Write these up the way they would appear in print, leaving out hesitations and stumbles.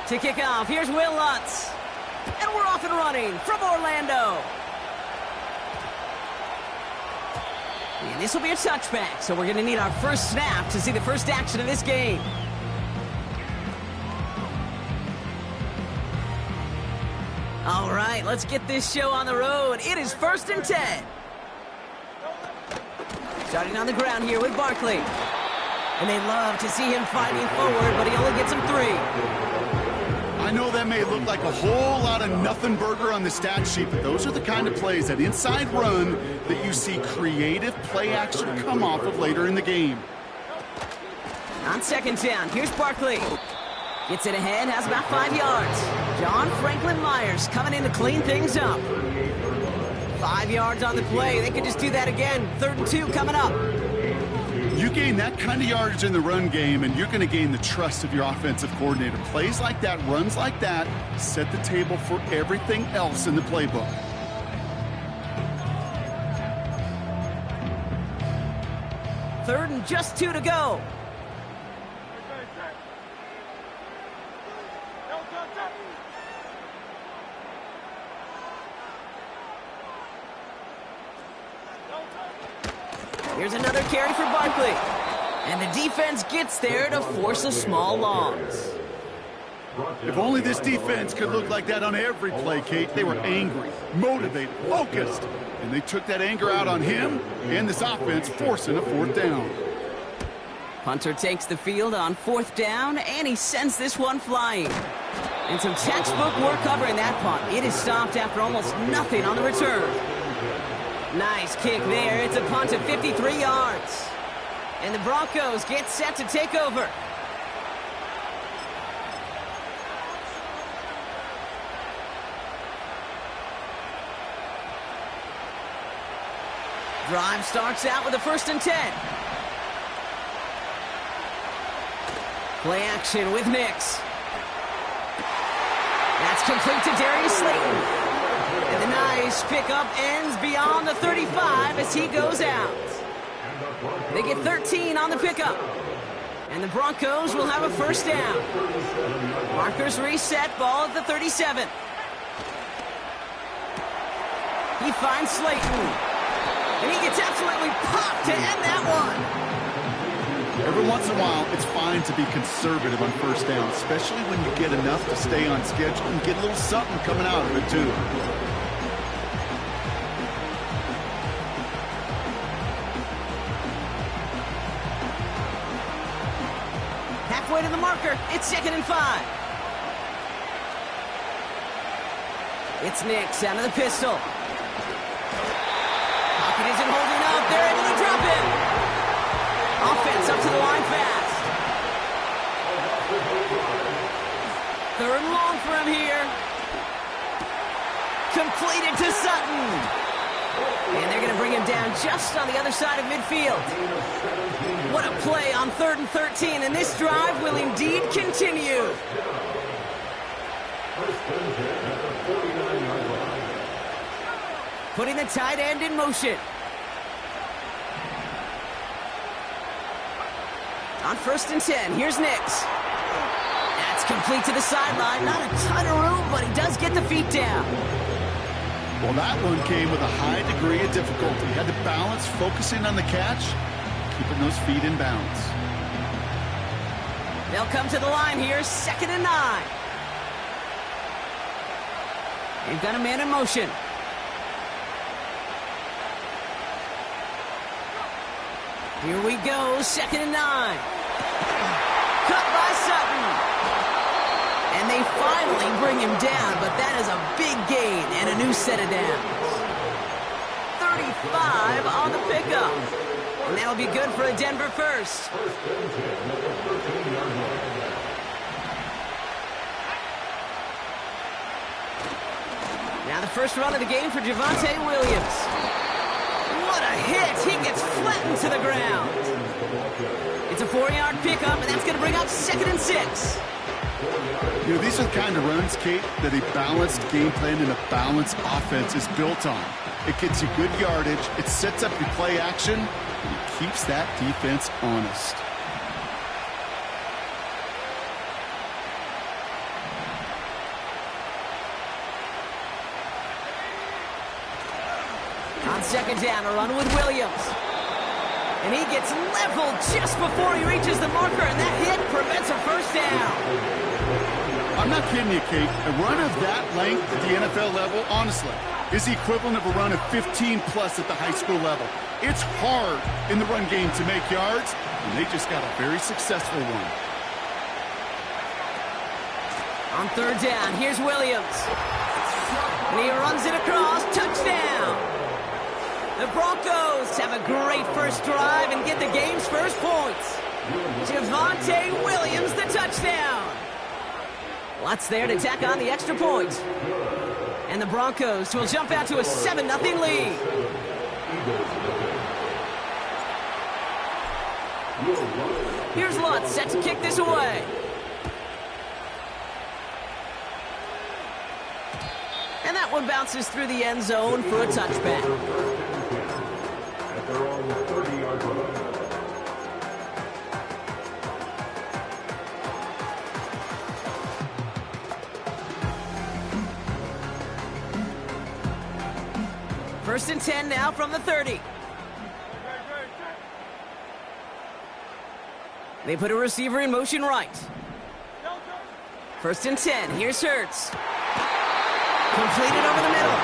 To kick off, here's Will Lutz. And we're off and running from Orlando. And this will be a touchback, so we're going to need our first snap to see the first action of this game. All right, let's get this show on the road. It is 1st and 10. Starting on the ground here with Barkley. And they love to see him fighting forward, but he only gets him 3. I know that may look like a whole lot of nothing burger on the stat sheet, but those are the kind of plays, that inside run, that you see creative play action come off of later in the game. On 2nd down, here's Barkley. Gets it ahead, has about 5 yards. John Franklin Myers coming in to clean things up. 5 yards on the play. They could just do that again. 3rd and 2 coming up. You gain that kind of yardage in the run game, and you're going to gain the trust of your offensive coordinator. Plays like that, runs like that, set the table for everything else in the playbook. Third and just 2 to go. Here's another carry for Barkley. And the defense gets there to force a small loss. If only this defense could look like that on every play, Kate. They were angry, motivated, focused. And they took that anger out on him and this offense, forcing a 4th down. Punter takes the field on 4th down, and he sends this one flying. And some textbook work covering that punt. It is stopped after almost nothing on the return. Nice kick there. It's a punt of 53 yards. And the Broncos get set to take over. Drive starts out with a 1st and 10. Play action with Nix. That's complete to Darius Slayton. And the nice pickup ends beyond the 35 as he goes out. They get 13 on the pickup. And the Broncos will have a 1st down. Markers reset, ball at the 37. He finds Slayton. And he gets absolutely popped to end that one. Every once in a while, it's fine to be conservative on 1st down, especially when you get enough to stay on schedule and get a little something coming out of it, too. Halfway to the marker, it's 2nd and 5. It's Nix out of the pistol. Pocket isn't holding up. They're able to drop it. Offense up to the line fast. 3rd and long for him here. Completed to Sutton. And they're going to bring him down just on the other side of midfield. What a play on 3rd and 13, and this drive will indeed continue. Putting the tight end in motion. On 1st and 10, here's Nix. That's complete to the sideline. Not a ton of room, but he does get the feet down. Well, that one came with a high degree of difficulty. He had to balance focusing on the catch, keeping those feet in bounds. They'll come to the line here, 2nd and 9. They've got a man in motion. Here we go, 2nd and 9. Cut by Sutton. And they finally bring him down, but that is a big gain and a new set of downs. 35 on the pickup. And that'll be good for a Denver 1st. Now the first run of the game for Javonte Williams. What a hit! He gets flattened to the ground. It's a 4-yard pickup, and that's going to bring up 2nd and 6. You know, these are the kind of runs, Kate, that a balanced game plan and a balanced offense is built on. It gets you good yardage, it sets up your play action, and it keeps that defense honest. On second down, a run with Williams. And he gets leveled just before he reaches the marker, and that hit prevents a first down. I'm not kidding you, Kate. A run of that length at the NFL level, honestly, is the equivalent of a run of 15-plus at the high school level. It's hard in the run game to make yards, and they just got a very successful one. On third down, here's Williams. And he runs it across, touchdown. The Broncos have a great first drive and get the game's first points. Javonte Williams, the touchdown. Lots there to tack on the extra point. And the Broncos will jump out to a 7-0 lead. Here's Lutz set to kick this away. And that one bounces through the end zone for a touchback. First and 10 now from the 30. They put a receiver in motion right. First and 10. Here's Hurts. Completed over the middle.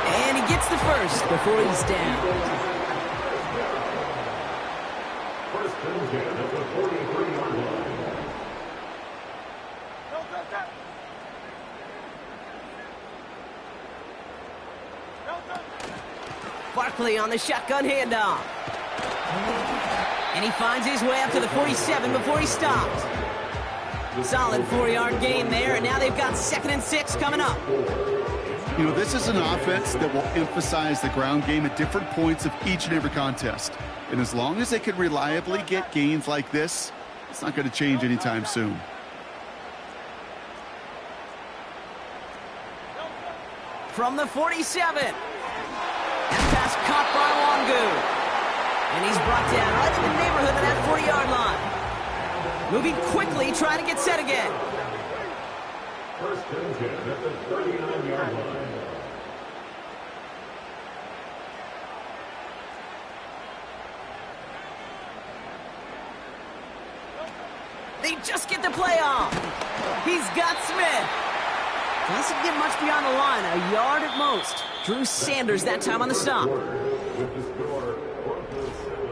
And he gets the first before he's down. First and 10 at the 43-yard line. Barkley on the shotgun handoff. And he finds his way up to the 47 before he stopped. Solid 4-yard gain there, and now they've got 2nd and 6 coming up. You know, this is an offense that will emphasize the ground game at different points of each and every contest. And as long as they can reliably get gains like this, it's not going to change anytime soon. From the 47. That pass caught by Wangu. And he's brought down right in the neighborhood of that 40-yard line. Moving quickly, trying to get set again. First and 10 at the 39-yard line. They just get the play off. He's got Smith. Doesn't get much beyond the line, a yard at most. Drew Sanders that time on the stop. With the score, Broncos 7.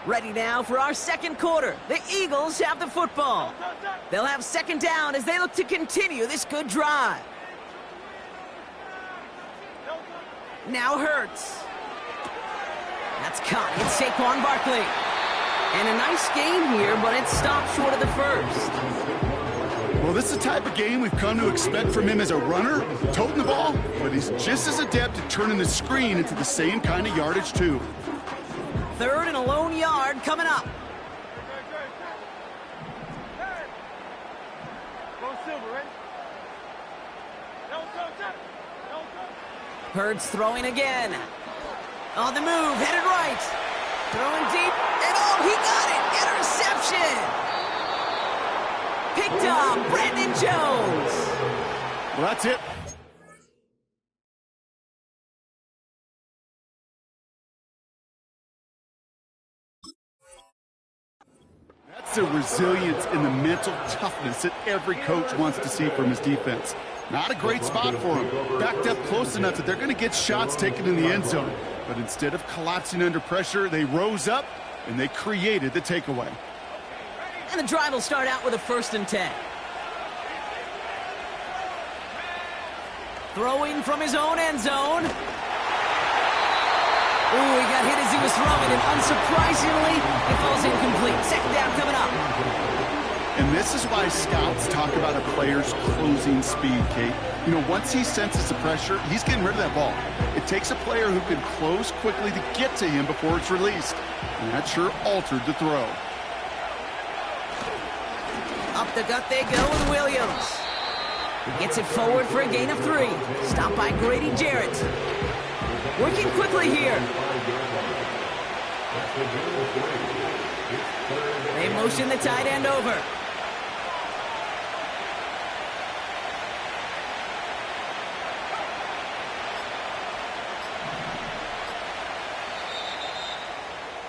Ready now for our second quarter. The Eagles have the football. They'll have second down as they look to continue this good drive. Now Hurts. That's caught. It's Saquon Barkley. And a nice game here, but it stopped short of the first. Well, this is the type of game we've come to expect from him as a runner, toting the ball, but he's just as adept at turning the screen into the same kind of yardage, too. Third and a lone yard coming up. Hurts throwing again. On the move, headed right. Throwing deep, and oh, he got it! Interception! Picked up, Brandon Jones. Well, that's it. That's the resilience and the mental toughness that every coach wants to see from his defense. Not a great spot for him. Backed up close enough that they're going to get shots taken in the end zone. But instead of collapsing under pressure, they rose up and they created the takeaway. And the drive will start out with a 1st and 10. Throwing from his own end zone. Ooh, he got hit as he was throwing, and unsurprisingly, it falls incomplete. Second down coming up. And this is why scouts talk about a player's closing speed, Kate. You know, once he senses the pressure, he's getting rid of that ball. It takes a player who can close quickly to get to him before it's released. And that sure altered the throw. Up the gut they go with Williams. He gets it forward for a gain of 3. Stopped by Grady Jarrett. Working quickly here. They motion the tight end over.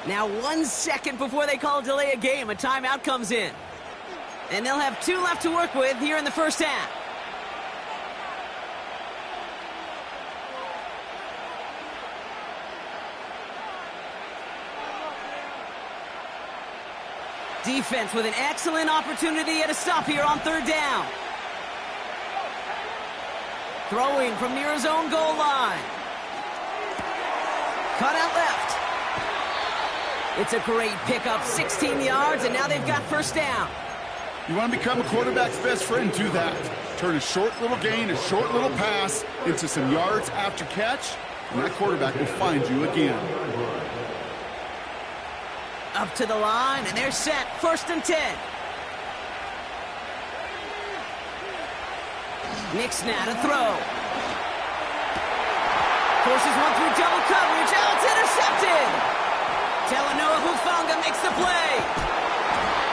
Now 1 second before they call delay a game, a timeout comes in. And they'll have 2 left to work with here in the first half. Defense with an excellent opportunity at a stop here on 3rd down. Throwing from near his own goal line. Cut out left. It's a great pickup, 16 yards, and now they've got first down. You want to become a quarterback's best friend, do that. Turn a short little gain, a short little pass into some yards after catch, and that quarterback will find you again. Up to the line, and they're set. 1st and 10. Nix now to throw. Forces one through double coverage. Oh, it's intercepted. Talanoa Hufanga makes the play.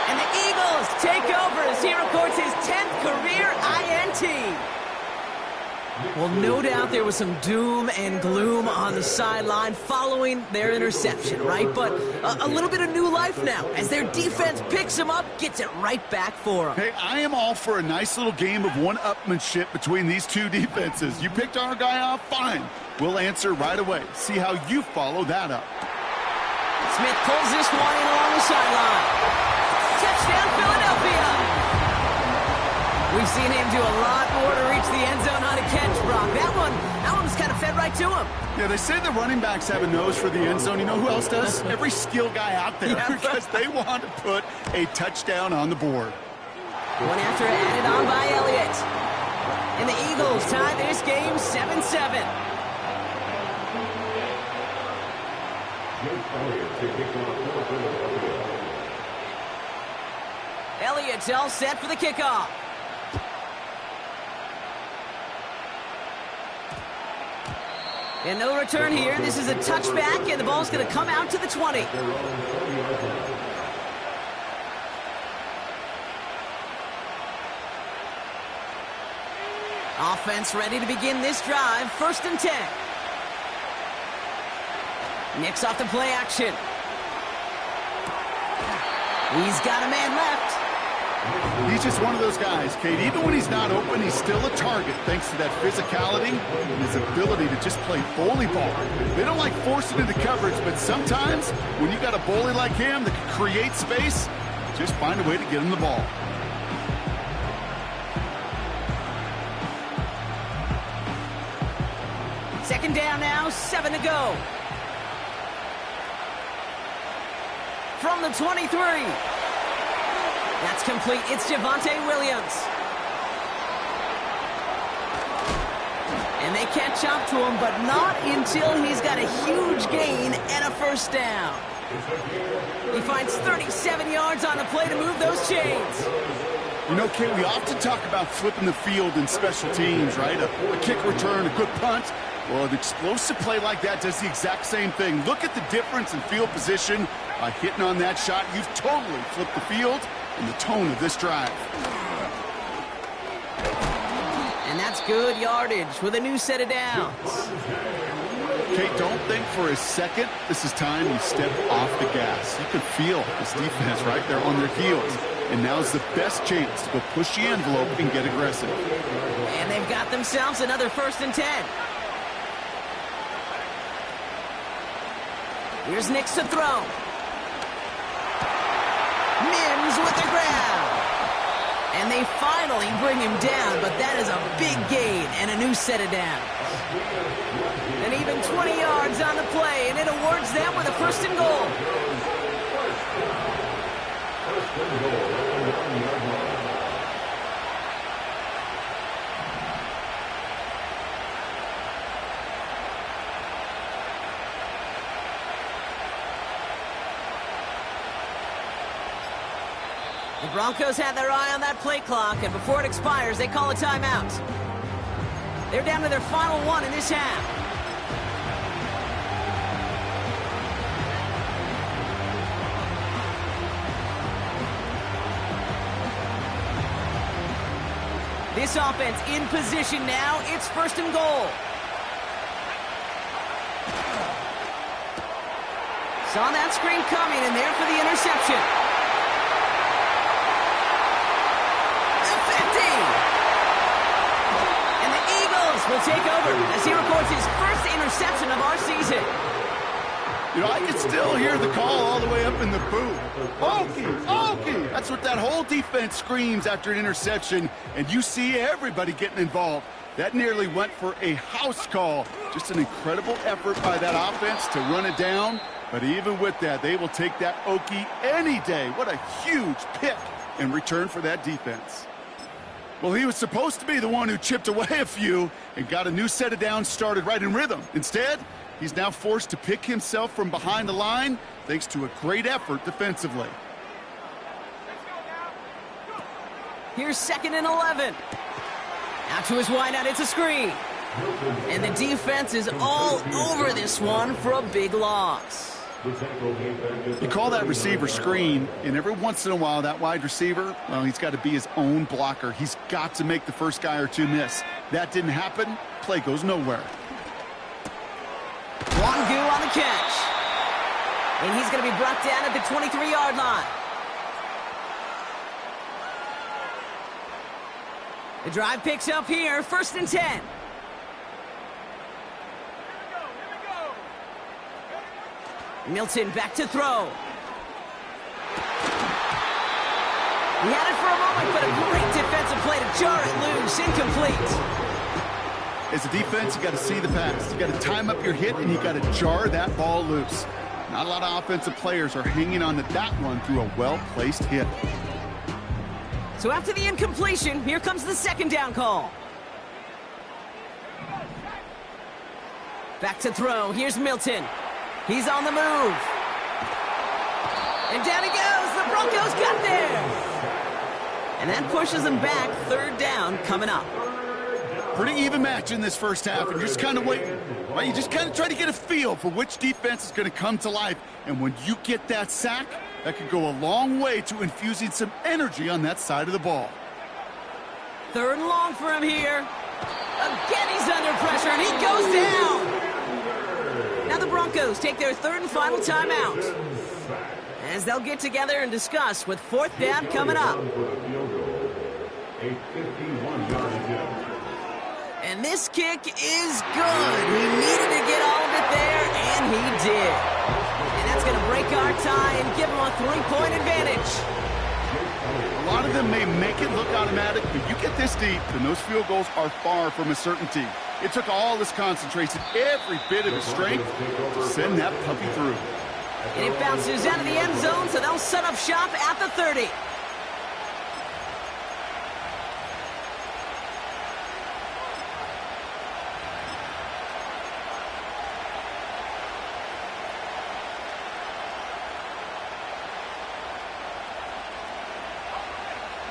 And the Eagles take over as he records his 10th career INT. Well, no doubt there was some doom and gloom on the sideline following their interception, right? But a little bit of new life now as their defense picks him up, gets it right back for them. Hey, I am all for a nice little game of one-upmanship between these two defenses. You picked our guy off, fine. We'll answer right away. See how you follow that up. Smith pulls this one in along the sideline. Touchdown, Philadelphia! We've seen him do a lot more to reach the end zone on a catch, Brock. That one was kind of fed right to him. Yeah, they say the running backs have a nose for the end zone. You know who else does? Every skill guy out there, because they want to put a touchdown on the board. One after added on by Elliott. And the Eagles tie this game 7-7. Elliott's all set for the kickoff. And no return here. This is a touchback, and the ball's going to come out to the 20. Offense ready to begin this drive. 1st and 10. Nix off the play action. He's got a man left. He's just one of those guys, Kate. Even when he's not open, he's still a target thanks to that physicality and his ability to just play bully ball. They don't like forcing into coverage, but sometimes when you got a bully like him that can create space, just find a way to get him the ball. Second down now, 7 to go. From the 23. That's complete. It's Javonte Williams. And they catch up to him, but not until he's got a huge gain and a first down. He finds 37 yards on the play to move those chains. You know, Kate, we often talk about flipping the field in special teams, right? A kick return, a good punt. Well, an explosive play like that does the exact same thing. Look at the difference in field position. By hitting on that shot, you've totally flipped the field and the tone of this drive. And that's good yardage with a new set of downs. Kate, don't think for a second this is time you step off the gas. You can feel this defense right there on their heels. And now's the best chance to go push the envelope and get aggressive. And they've got themselves another 1st and 10. Here's Nix to throw. Mims with the grab. And they finally bring him down, but that is a big gain and a new set of downs. And even 20 yards on the play, and it awards them with a first and goal. First and goal at the 1-yard line. The Broncos had their eye on that play clock, and before it expires, they call a timeout. They're down to their final one in this half. This offense in position now. It's first and goal. Saw that screen coming, and there for the interception. Will take over as he records his first interception of our season. You know, I can still hear the call all the way up in the booth. Okie! That's what that whole defense screams after an interception, and you see everybody getting involved. That nearly went for a house call. Just an incredible effort by that offense to run it down, but even with that, they will take that Okie any day. What a huge pick in return for that defense. Well, he was supposed to be the one who chipped away a few and got a new set of downs started right in rhythm. Instead, he's now forced to pick himself from behind the line thanks to a great effort defensively. Here's 2nd and 11. Out to his wideout, it's a screen. And the defense is all over this one for a big loss. You call that receiver screen, and every once in a while, that wide receiver, well, he's got to be his own blocker. He's got to make the first guy or two miss. That didn't happen. Play goes nowhere. Wangu on the catch. And he's going to be brought down at the 23-yard line. The drive picks up here, 1st and 10. Milton back to throw. He had it for a moment, but a great defensive play to jar it loose. Incomplete. As a defense, you got to see the pass. You got to time up your hit, and you got to jar that ball loose. Not a lot of offensive players are hanging on to that one through a well-placed hit. So after the incompletion, here comes the 2nd down call. Back to throw. Here's Milton. He's on the move. And down he goes. The Broncos got there. And that pushes them back. 3rd down coming up. Pretty even match in this first half, and you're just kind of waiting. Right? You just kind of try to get a feel for which defense is going to come to life. And when you get that sack, that could go a long way to infusing some energy on that side of the ball. 3rd and long for him here. Again, he's under pressure, and he goes down. Now the Broncos take their 3rd and final timeout, as they'll get together and discuss with 4th down coming up. And this kick is good. He needed to get all of it there, and he did. And that's going to break our tie and give him a 3-point advantage. A lot of them may make it look automatic, but you get this deep, and those field goals are far from a certainty. It took all his concentration, every bit of his strength, to send that puppy through. And it bounces out of the end zone, so they'll set up shop at the 30.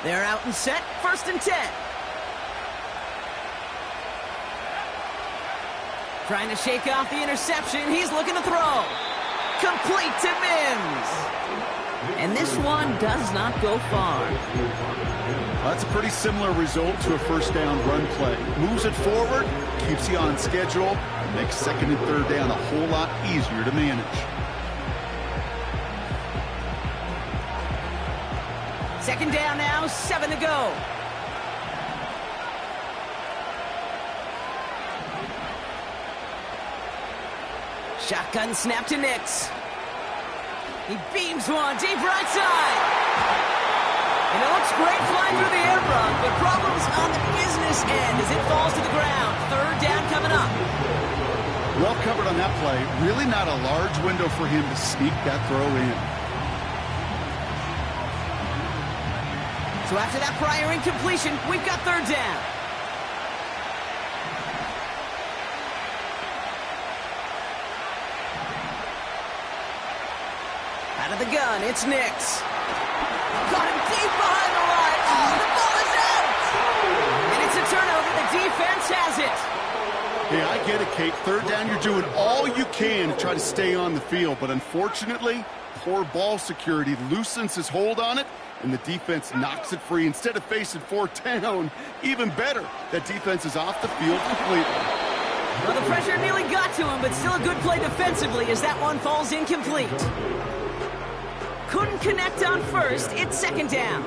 They're out and set, 1st and 10. Trying to shake off the interception. He's looking to throw. Complete to Mims. And this one does not go far. Well, that's a pretty similar result to a 1st down run play. Moves it forward, keeps you on schedule, makes 2nd and 3rd down a whole lot easier to manage. 2nd down now, 7 to go. Shotgun snap to Nix. He beams one deep right side. And it looks great flying through the air run, but problems on the business end as it falls to the ground. Third down coming up. Well covered on that play. Really not a large window for him to sneak that throw in. So after that prior incompletion, we've got third down. Out of the gun, it's Nix. Got him deep behind the line. Oh, the ball is out! And it's a turnover. The defense has it. Hey, I get it, Kate. Third down, you're doing all you can to try to stay on the field. But unfortunately, poor ball security loosens his hold on it, and the defense knocks it free. Instead of facing fourth down, even better, that defense is off the field completely. Well, the pressure nearly got to him, but still a good play defensively as that one falls incomplete. Couldn't connect on first. It's second down.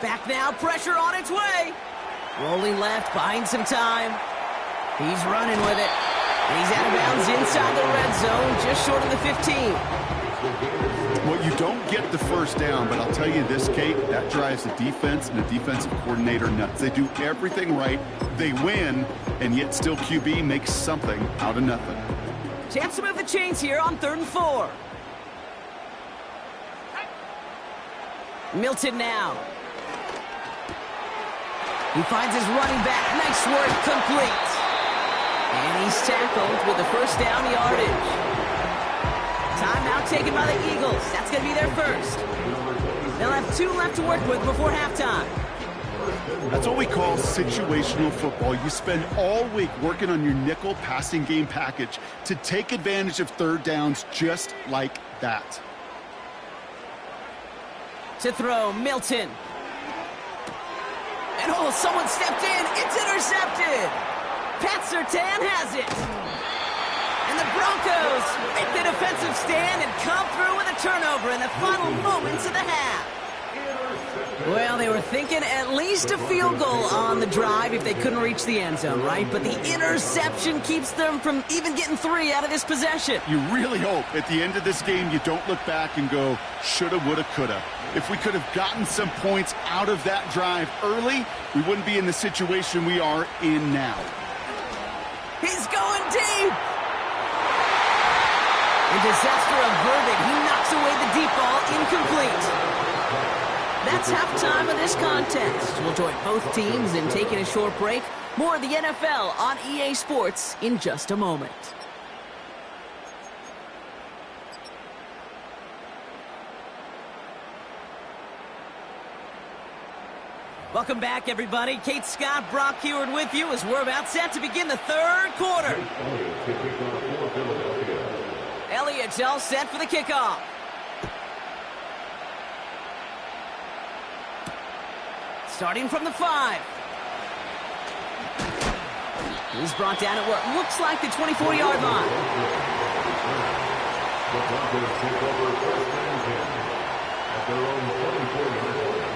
Back now, pressure on its way. Rolling left, buying some time. He's running with it. And he's out of bounds inside the red zone, just short of the 15. Well, you don't get the first down, but I'll tell you this, Kate, that drives the defense and the defensive coordinator nuts. They do everything right. They win, and yet still QB makes something out of nothing. Chance to move the chains here on 3rd and 4. Milton now. He finds his running back. Nice work, complete. And he's tackled with the first down yardage. Timeout taken by the Eagles. That's going to be their first. They'll have 2 left to work with before halftime. That's what we call situational football. You spend all week working on your nickel passing game package to take advantage of third downs just like that. To throw, Milton. And oh, someone stepped in. It's intercepted. Pat Surtain has it. And the Broncos make the defensive stand and come through with a turnover in the final moments of the half. Well, they were thinking at least a field goal on the drive if they couldn't reach the end zone, right? But the interception keeps them from even getting 3 out of this possession. You really hope at the end of this game you don't look back and go, shoulda, woulda, coulda. If we could have gotten some points out of that drive early, we wouldn't be in the situation we are in now. He's going deep. And disaster averted. He knocks away the deep ball, incomplete. That's halftime of this contest. We'll join both teams in taking a short break. More of the NFL on EA Sports in just a moment. Welcome back, everybody. Kate Scott, Brock Heward with you as we're about set to begin the third quarter. Elliott's all set for the kickoff. Starting from the 5. He's brought down at what looks like the 24-yard line. The Broncos take over first and 10 at their own 24-yard line.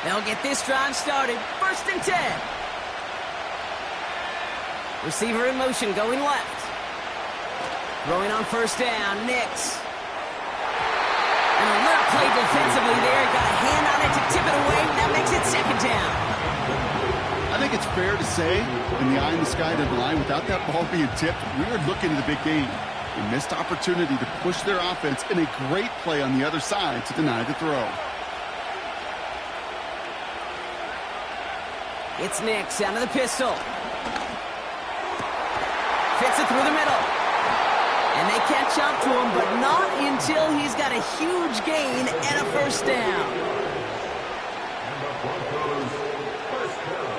They'll get this drive started. First and 10. Receiver in motion, going left. Throwing on first down, Nix. An alert play defensively there. Got a hand on it to tip it away. That makes it second down. I think it's fair to say, in the eye in the sky deadline, without that ball being tipped, we were looking at the big game. A missed opportunity to push their offense and a great play on the other side to deny the throw. It's Nix out of the pistol. Fits it through the middle. And they catch up to him, but not until he's got a huge gain and a first down. And the Broncos first down.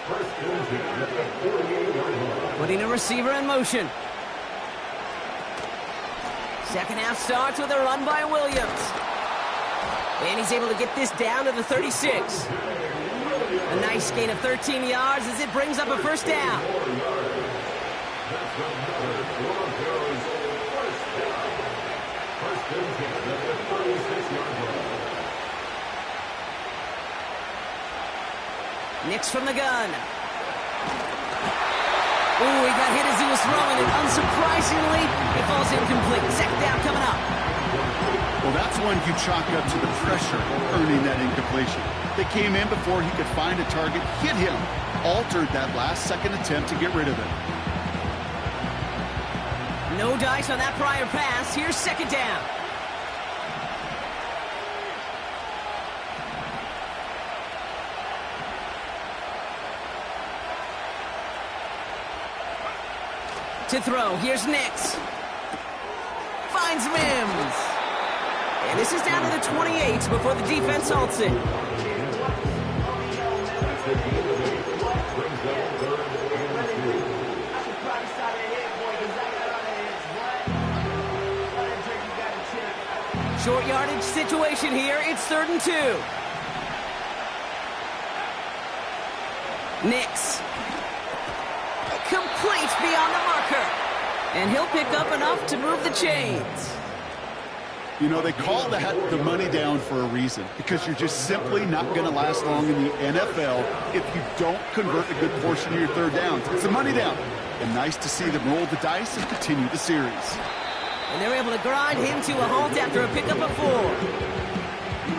First and 10 at the 48-yard line. Putting a receiver in motion. Second half starts with a run by Williams. And he's able to get this down to the 36. A nice gain of 13 yards as it brings up a first down. That's another Broncos first down. First and 10 at the 36-yard line. Nix from the gun. Ooh, he got hit as he was throwing it. Unsurprisingly, it falls incomplete. Second down coming up. Well, that's one you chalk up to the pressure earning that incompletion. They came in before he could find a target, hit him, altered that last-second attempt to get rid of it. No dice on that prior pass. Here's second down. To throw, here's Nix. Finds Mims. And this is down to the 28 before the defense halts it. Short yardage situation here. It's 3rd and 2. Nix. Complete beyond the marker. And he'll pick up enough to move the chains. You know, they call that the money down for a reason, because you're just simply not going to last long in the NFL if you don't convert a good portion of your third downs. It's a money down. And nice to see them roll the dice and continue the series. And they're able to grind him to a halt after a pickup of 4.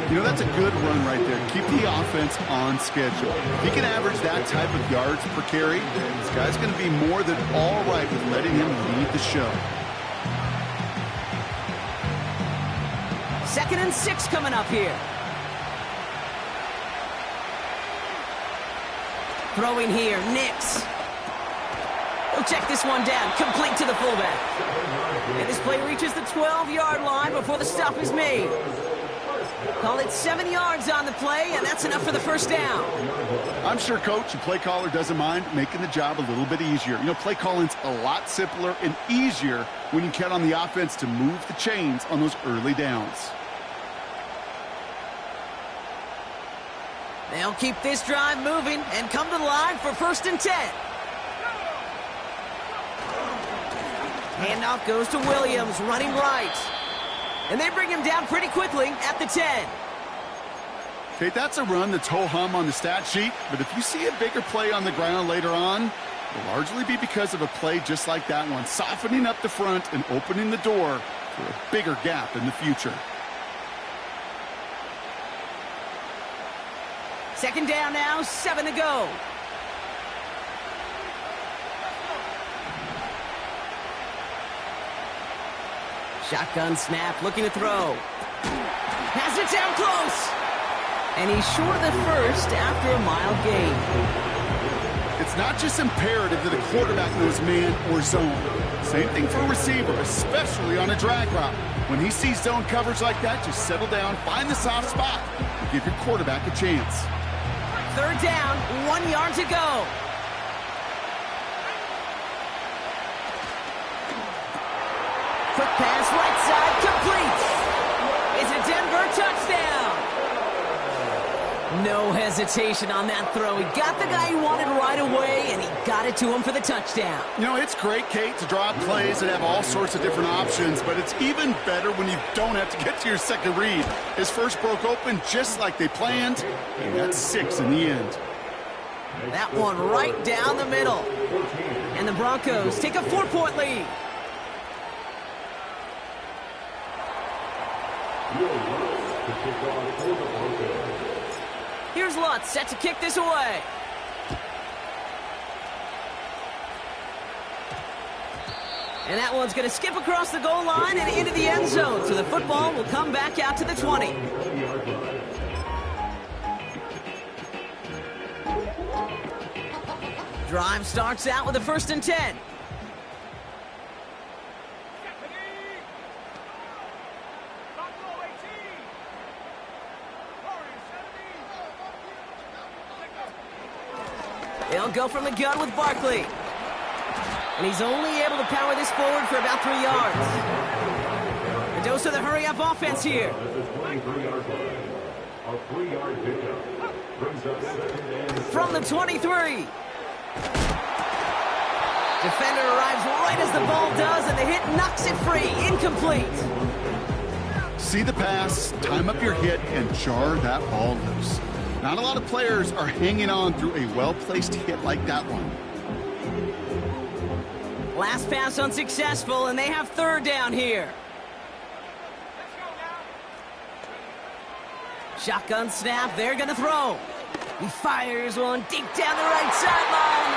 You know, that's a good run right there. Keep the offense on schedule. If he can average that type of yards per carry, this guy's going to be more than all right with letting him lead the show. 2nd and 6 coming up here. Throwing here, Nix. He'll check this one down, complete to the fullback. And this play reaches the 12-yard line before the stop is made. Call it 7 yards on the play, and that's enough for the first down. I'm sure Coach, the play caller, doesn't mind making the job a little bit easier. You know, play calling's a lot simpler and easier when you count on the offense to move the chains on those early downs. They'll keep this drive moving and come to the line for 1st and 10. Handoff goes to Williams, running right. And they bring him down pretty quickly at the 10. Okay, that's a run that's ho-hum on the stat sheet, but if you see a bigger play on the ground later on, it'll largely be because of a play just like that one, softening up the front and opening the door for a bigger gap in the future. 2nd down now, 7 to go. Shotgun snap, looking to throw. Has it down close. And he's short of the first after a mild gain. It's not just imperative that a quarterback knows man or zone. Same thing for a receiver, especially on a drag route. When he sees zone coverage like that, just settle down, find the soft spot, and give your quarterback a chance. 3rd down, 1 yard to go. Quick pass, right side, complete. It's a Denver touchdown. No hesitation on that throw. He got the guy he wanted right away, and he got it to him for the touchdown. You know, it's great, Kate, to draw up plays and have all sorts of different options, but it's even better when you don't have to get to your second read. His first broke open just like they planned, and that's 6 in the end. That one right down the middle. And the Broncos take a 4-point lead. Here's Lutz set to kick this away. And that one's going to skip across the goal line and into the end zone. So the football will come back out to the 20. Drive starts out with a 1st and 10. They'll go from the gun with Barkley. And he's only able to power this forward for about 3 yards. A dose of the hurry-up offense here. A 3-yard pickup brings up 2nd and 7. From the 23. Defender arrives right as the ball does, and the hit knocks it free. Incomplete. See the pass, time up your hit, and jar that ball loose. Not a lot of players are hanging on through a well-placed hit like that one. Last pass unsuccessful, and they have third down here. Shotgun snap, they're going to throw. He fires one deep down the right sideline.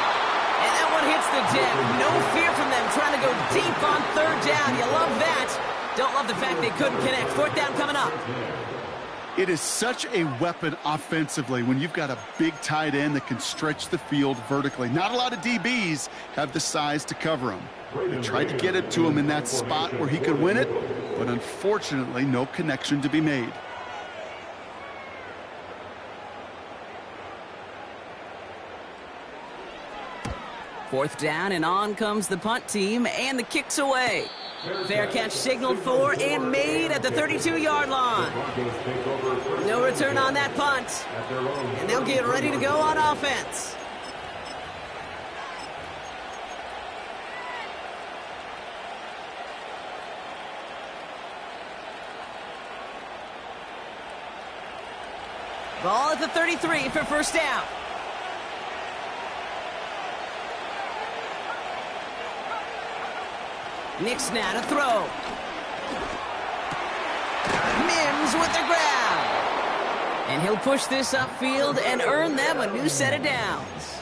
And that one hits the deck. No fear from them trying to go deep on third down. You love that. Don't love the fact they couldn't connect. Fourth down coming up. It is such a weapon offensively when you've got a big tight end that can stretch the field vertically. Not a lot of DBs have the size to cover him. They tried to get it to him in that spot where he could win it, but unfortunately, no connection to be made. Fourth down, and on comes the punt team, and the kick's away. Fair catch signaled for and made at the 32-yard line. No return on that punt, and they'll get ready to go on offense. Ball at the 33 for first down. Nick's now to throw. Mims with the grab. And he'll push this upfield and earn them a new set of downs.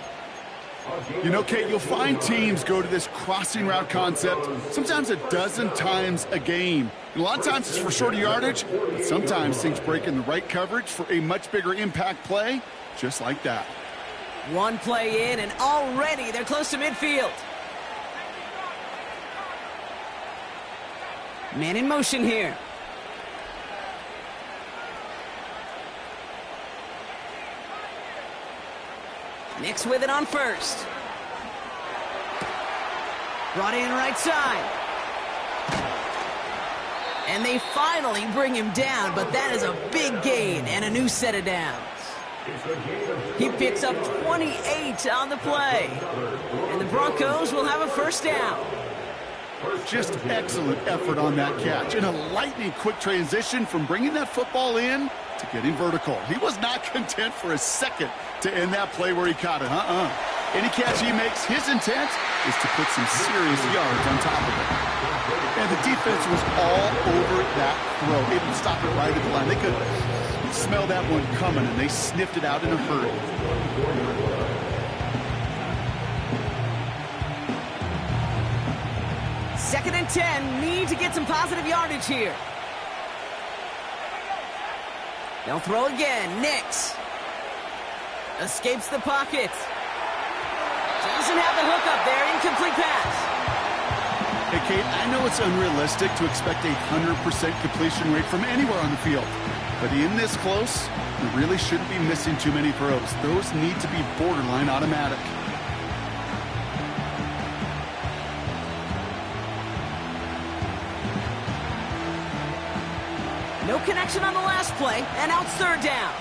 You know, Kate, you'll find teams go to this crossing route concept sometimes a dozen times a game. And a lot of times it's for shorter yardage, but sometimes things break in the right coverage for a much bigger impact play, just like that. One play in, and already they're close to midfield. Man in motion here. Nick's with it on first. Brought in right side. And they finally bring him down, but that is a big gain and a new set of downs. He picks up 28 on the play. And the Broncos will have a first down. Just excellent effort on that catch. And a lightning-quick transition from bringing that football in to getting vertical. He was not content for a second to end that play where he caught it. Any catch he makes, his intent is to put some serious yards on top of it. And the defense was all over that throw. It would stop it right at the line. They could smell that one coming, and they sniffed it out in a hurry. Second and 10, need to get some positive yardage here. They'll throw again. Nix escapes the pocket. Doesn't have the hook up there. Incomplete pass. Hey, Kate, I know it's unrealistic to expect a 100% completion rate from anywhere on the field. But in this close, you really shouldn't be missing too many throws. Those need to be borderline automatic. No connection on the last play, and out third down.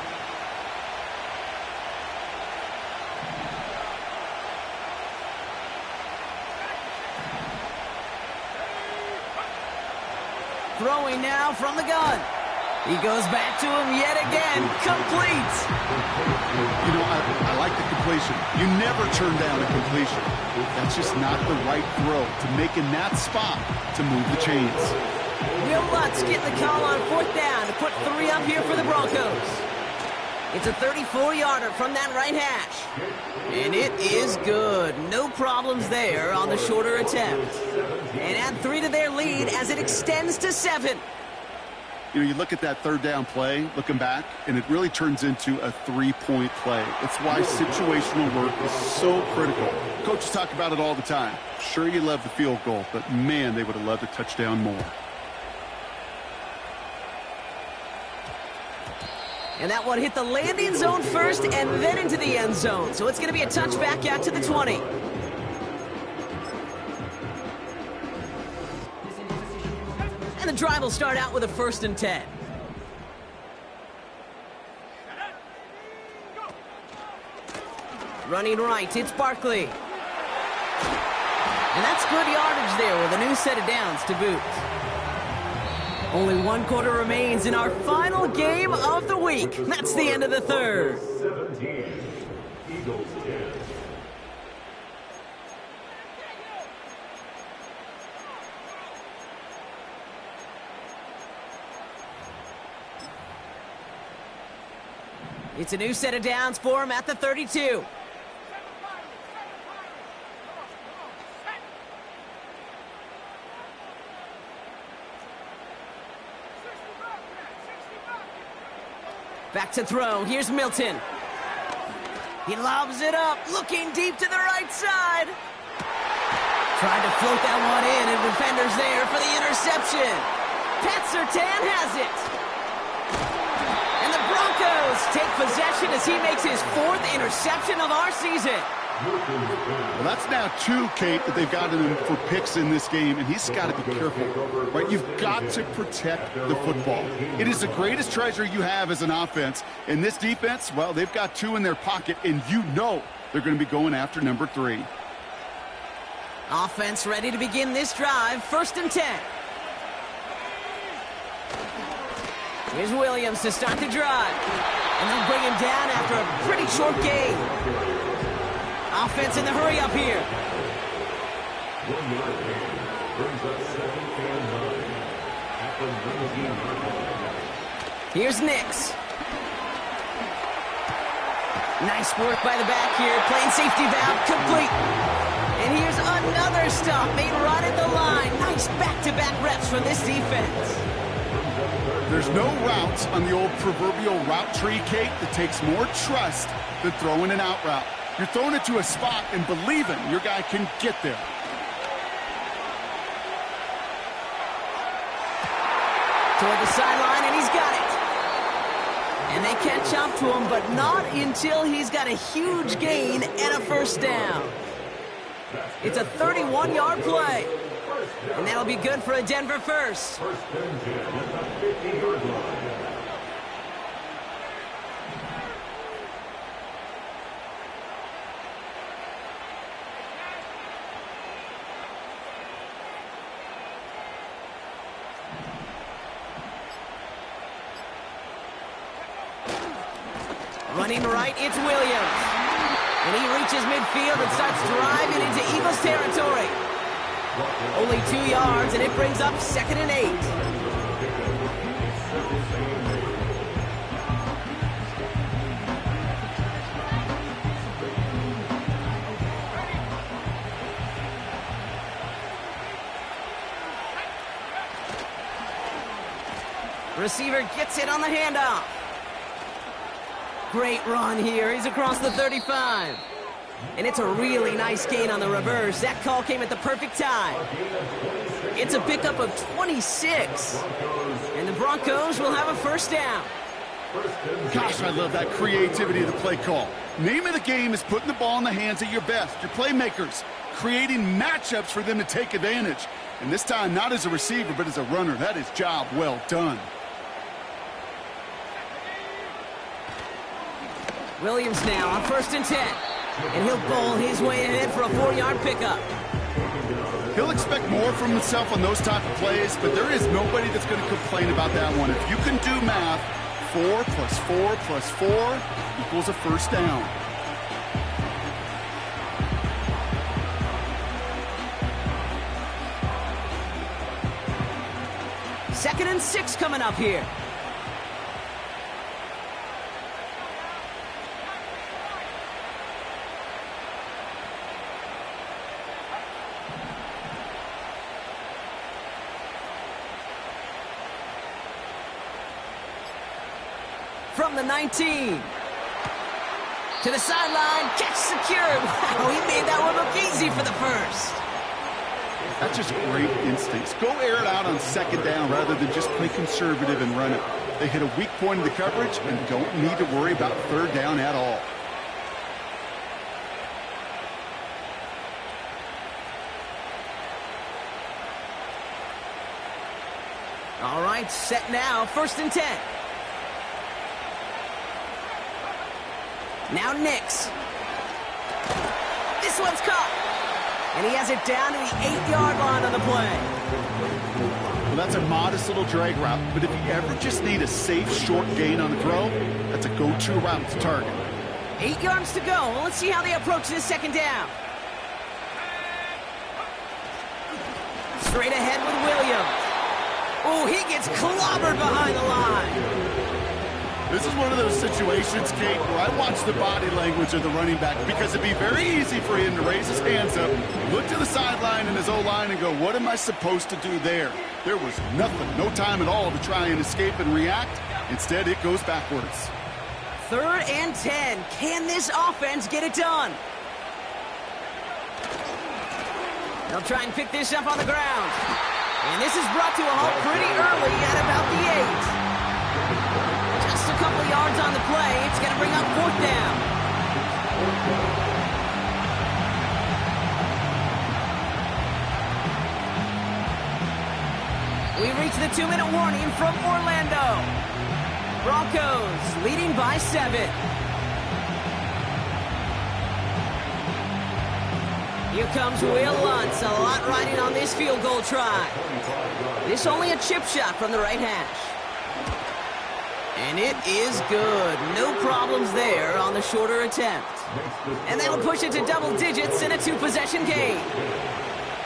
Throwing now from the gun. He goes back to him yet again. Complete. You know, I like the completion. You never turn down a completion. That's just not the right throw to make in that spot to move the chains. Will Lutz getting the call on fourth down to put 3 up here for the Broncos. It's a 34-yarder from that right hash. And it is good. No problems there on the shorter attempt. And add 3 to their lead as it extends to 7. You know, you look at that third down play, looking back, and it really turns into a 3-point play. It's why situational work is so critical. Coaches talk about it all the time. Sure, you love the field goal, but man, they would have loved a touchdown more. And that one hit the landing zone first and then into the end zone. So it's going to be a touchback out to the 20. And the drive will start out with a 1st and 10. Running right, it's Barkley. And that's good yardage there with a new set of downs to boot. Only 1 quarter remains in our final game of the week. That's the end of the third. 17, Eagles 10. It's a new set of downs for him at the 32. Back to throw. Here's Milton. He lobs it up, looking deep to the right side. Tried to float that one in, and defender's there for the interception. Pat Surtain has it. And the Broncos take possession as he makes his 4th interception of our season. Well, that's now 2, Kate, that they've gotten him for picks in this game, and he's got to be careful, right? You've got to protect the football. It is the greatest treasure you have as an offense. In this defense, well, they've got 2 in their pocket, and you know they're going to be going after number 3. Offense ready to begin this drive. 1st and 10. Here's Williams to start the drive. And they'll bring him down after a pretty short gain. Offense in the hurry up here. Here's Nix. Nice work by the back here. Playing safety valve complete. And here's another stop made right at the line. Nice back-to-back reps from this defense. There's no routes on the old proverbial route tree, Kate, that takes more trust than throwing an out route. You're throwing it to a spot and believing your guy can get there. Toward the sideline, and he's got it. And they catch up to him, but not until he's got a huge gain and a 1st down. It's a 31-yard play. And that'll be good for a Denver 1st. Running right, it's Williams. And he reaches midfield and starts driving into Eagles territory. Only 2 yards, and it brings up 2nd and 8. Receiver gets it on the handoff. Great run here. He's across the 35. And it's a really nice gain on the reverse. That call came at the perfect time. It's a pickup of 26. And the Broncos will have a 1st down. Gosh, I love that creativity of the play call. Name of the game is putting the ball in the hands of your best, your playmakers, creating matchups for them to take advantage. And this time, not as a receiver, but as a runner. That is job well done. Williams now on 1st and 10. And he'll bowl his way ahead for a 4-yard pickup. He'll expect more from himself on those type of plays, but there is nobody that's going to complain about that one. If you can do math, 4 plus 4 plus 4 equals a 1st down. Second and 6 coming up here. From the 19. To the sideline, catch secured. Wow, he made that one look easy for the 1st. That's just great instincts. Go air it out on 2nd down rather than just play conservative and run it. They hit a weak point in the coverage and don't need to worry about 3rd down at all. All right, set now, 1st and 10. Now Nix. This one's caught. And he has it down to the 8-yard line on the play. Well, that's a modest little drag route, but if you ever just need a safe, short gain on the throw, that's a go-to route to target. 8 yards to go. Well, let's see how they approach this 2nd down. Straight ahead with Williams. Oh, he gets clobbered behind the line. This is one of those situations, Kate, where I watch the body language of the running back because it'd be very easy for him to raise his hands up, look to the sideline in his O-line and go, what am I supposed to do there? There was nothing, no time at all to try and escape and react. Instead, it goes backwards. 3rd and 10. Can this offense get it done? They'll try and pick this up on the ground. And this is brought to a halt pretty early at about the 8. Just a couple yards on the play. It's going to bring up 4th down. We reach the 2-minute warning from Orlando. Broncos leading by 7. Here comes Will Lutz, a lot riding on this field goal try. This only a chip shot from the right hash. And it is good. No problems there on the shorter attempt. And that'll push it to double digits in a 2-possession game.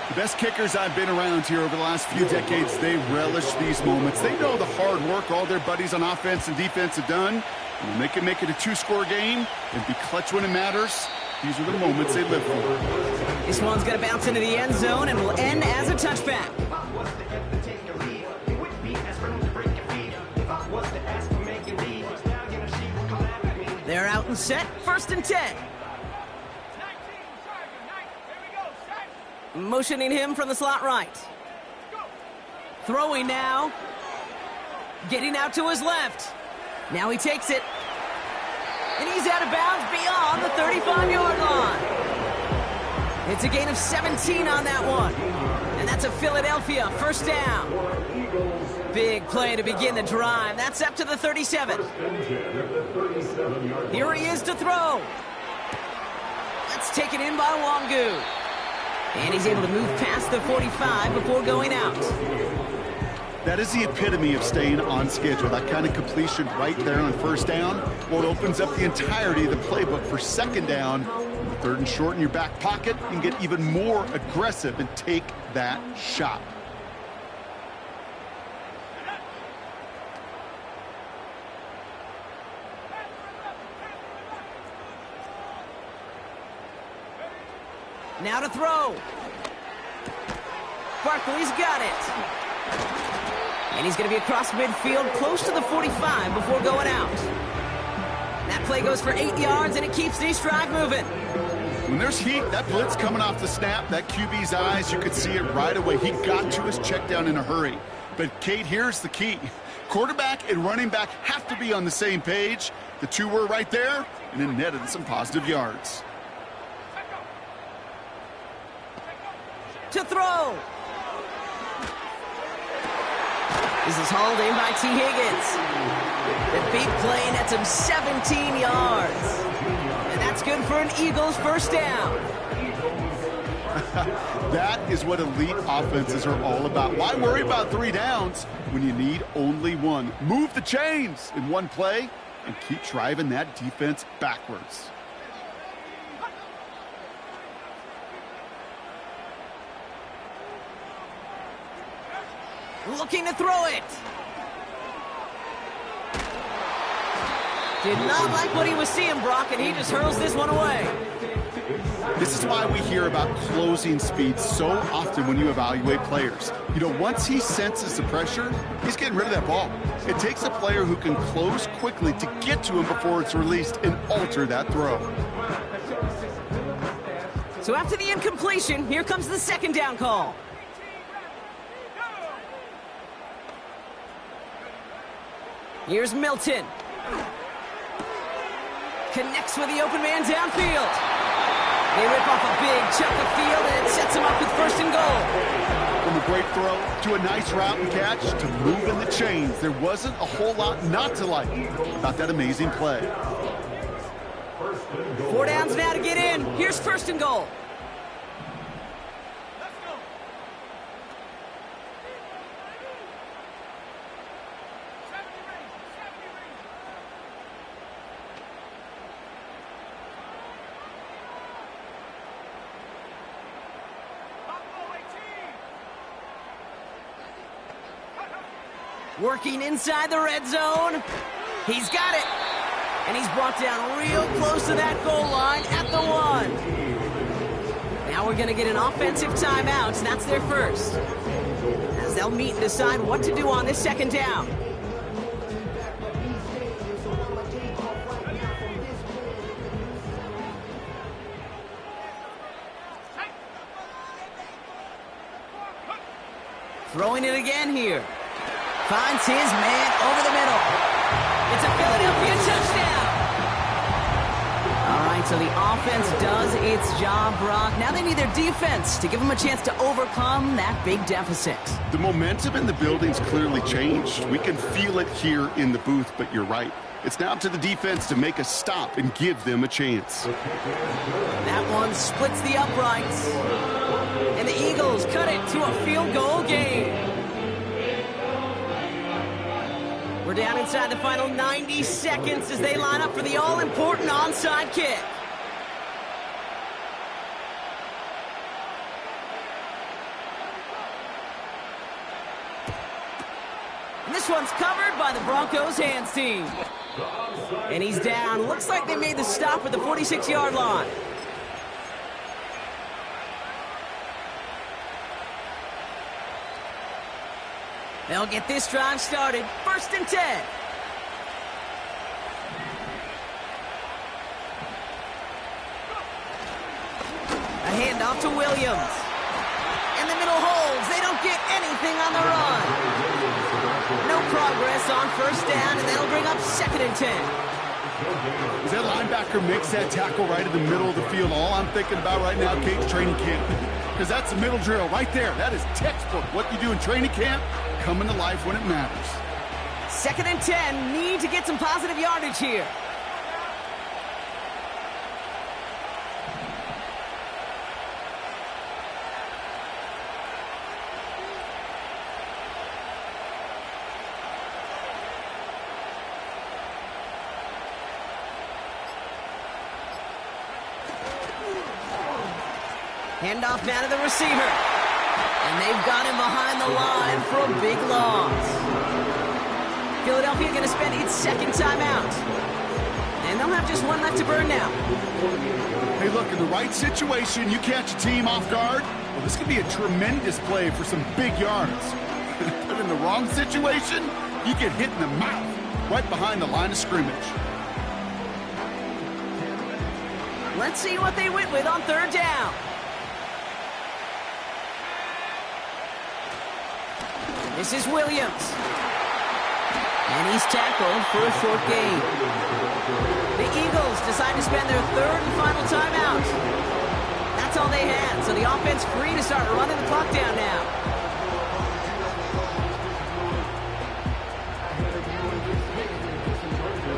The best kickers I've been around here over the last few decades, they relish these moments. They know the hard work all their buddies on offense and defense have done. And when they can make it a 2-score game and be clutch when it matters, these are the moments they live for. This one's going to bounce into the end zone and will end as a touchback. They're out and set. 1st and 10. Motioning him from the slot right. Throwing now. Getting out to his left. Now he takes it. And he's out of bounds beyond the 35-yard line. It's a gain of 17 on that one. And that's a Philadelphia 1st down. Big play to begin the drive. That's up to the 37. Here he is to throw. That's taken in by Wangu. And he's able to move past the 45 before going out. That is the epitome of staying on schedule. That kind of completion right there on 1st down. Well, it opens up the entirety of the playbook for 2nd down. 3rd and short in your back pocket. You can get even more aggressive and take that shot. Now to throw. Barkley's got it. And he's going to be across midfield, close to the 45 before going out. That play goes for 8 yards, and it keeps this drive moving. When there's heat, that blitz coming off the snap, that QB's eyes, you could see it right away. He got to his check down in a hurry. But, Kate, here's the key. Quarterback and running back have to be on the same page. The two were right there, and it netted some positive yards. To throw. This is hauled in by T. Higgins. The big play nets him 17 yards. And that's good for an Eagles 1st down. That is what elite offenses are all about. Why worry about 3 downs when you need only 1? Move the chains in one play and keep driving that defense backwards. Looking to throw it. Did not like what he was seeing, Brock, and he just hurls this one away. This is why we hear about closing speed so often when you evaluate players. You know, once he senses the pressure, he's getting rid of that ball. It takes a player who can close quickly to get to him before it's released and alter that throw. So after the incompletion, here comes the 2nd down call. Here's Milton. Connects with the open man downfield. They rip off a big chunk of field, and it sets him up with 1st and goal. From a great throw to a nice route and catch to moving the chains, there wasn't a whole lot not to like about that amazing play. 4 downs now to get in. Here's 1st and goal. Working inside the red zone. He's got it. And he's brought down real close to that goal line at the 1. Now we're going to get an offensive timeout. That's their first. As they'll meet and decide what to do on this second down. Throwing it again here. Finds his man over the middle. It's a Philadelphia touchdown. All right, so the offense does its job, Brock. Now they need their defense to give them a chance to overcome that big deficit. The momentum in the building's clearly changed. We can feel it here in the booth, but you're right. It's now up to the defense to make a stop and give them a chance. That one splits the uprights. And the Eagles cut it to a field goal game. We're down inside the final 90 seconds as they line up for the all-important onside kick. And this one's covered by the Broncos hands team. And he's down. Looks like they made the stop at the 46-yard line. They'll get this drive started. 1st and 10. A handoff to Williams. In the middle holds. They don't get anything on the run. No progress on 1st down, and that'll bring up 2nd and 10. As that linebacker makes that tackle right in the middle of the field, all I'm thinking about right now, Kate's training camp. Because that's the middle drill right there. That is textbook. What you do in training camp, coming to life when it matters. 2nd and 10. Need to get some positive yardage here. Handoff down to the receiver. And they've got him behind the line for a big loss. Philadelphia going to spend its 2nd timeout. And they'll have just one left to burn now. Hey, look, in the right situation, you catch a team off guard. Well, this could be a tremendous play for some big yards. But in the wrong situation, you get hit in the mouth right behind the line of scrimmage. Let's see what they went with on 3rd down. This is Williams. And he's tackled for a short gain. The Eagles decide to spend their 3rd and final timeout. That's all they had, so the offense free to start running the clock down now.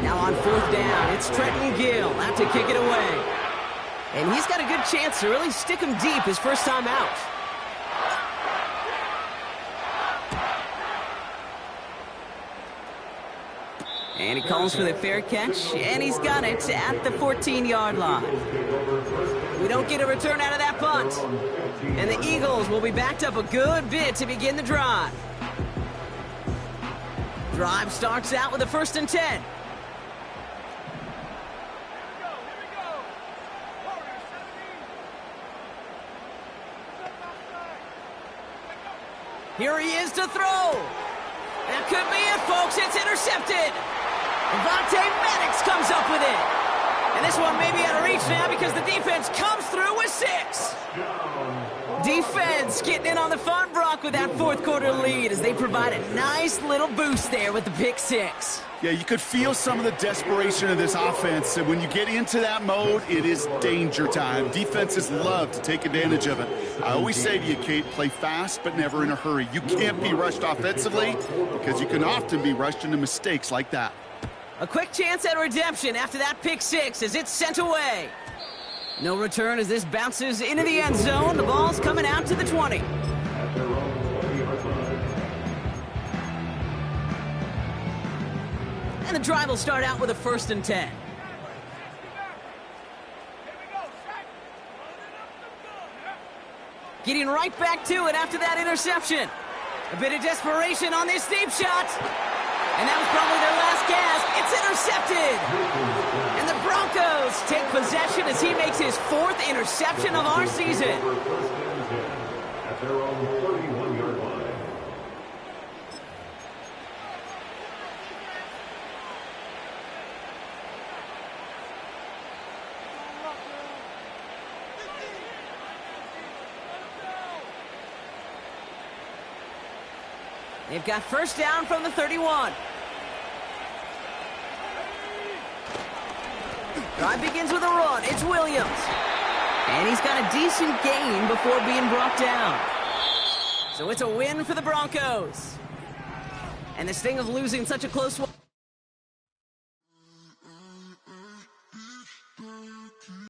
Now on 4th down, it's Trenton Gill out to kick it away. And he's got a good chance to really stick him deep his first time out. And he calls for the fair catch, and he's got it at the 14-yard line. We don't get a return out of that punt. And the Eagles will be backed up a good bit to begin the drive. Drive starts out with a 1st and 10. Here he is to throw. That could be it, folks. It's intercepted. Avonte Maddox comes up with it. And this one may be out of reach now because the defense comes through with 6. Defense getting in on the fun, Brock, with that 4th quarter lead as they provide a nice little boost there with the pick 6. Yeah, you could feel some of the desperation of this offense. And when you get into that mode, it is danger time. Defenses love to take advantage of it. I always say to you, Kate, play fast but never in a hurry. You can't be rushed offensively because you can often be rushed into mistakes like that. A quick chance at redemption after that pick 6 as it's sent away. No return as this bounces into the end zone. The ball's coming out to the 20. And the drive will start out with a 1st and 10. Getting right back to it after that interception. A bit of desperation on this deep shot. And that was probably their last gasp. It's intercepted. And the Broncos take possession as he makes his 4th interception of our season. At their own 31-yard line. They've got first down from the 31. Drive begins with a run. It's Williams. And he's got a decent gain before being brought down. So it's a win for the Broncos. And the sting of losing such a close one.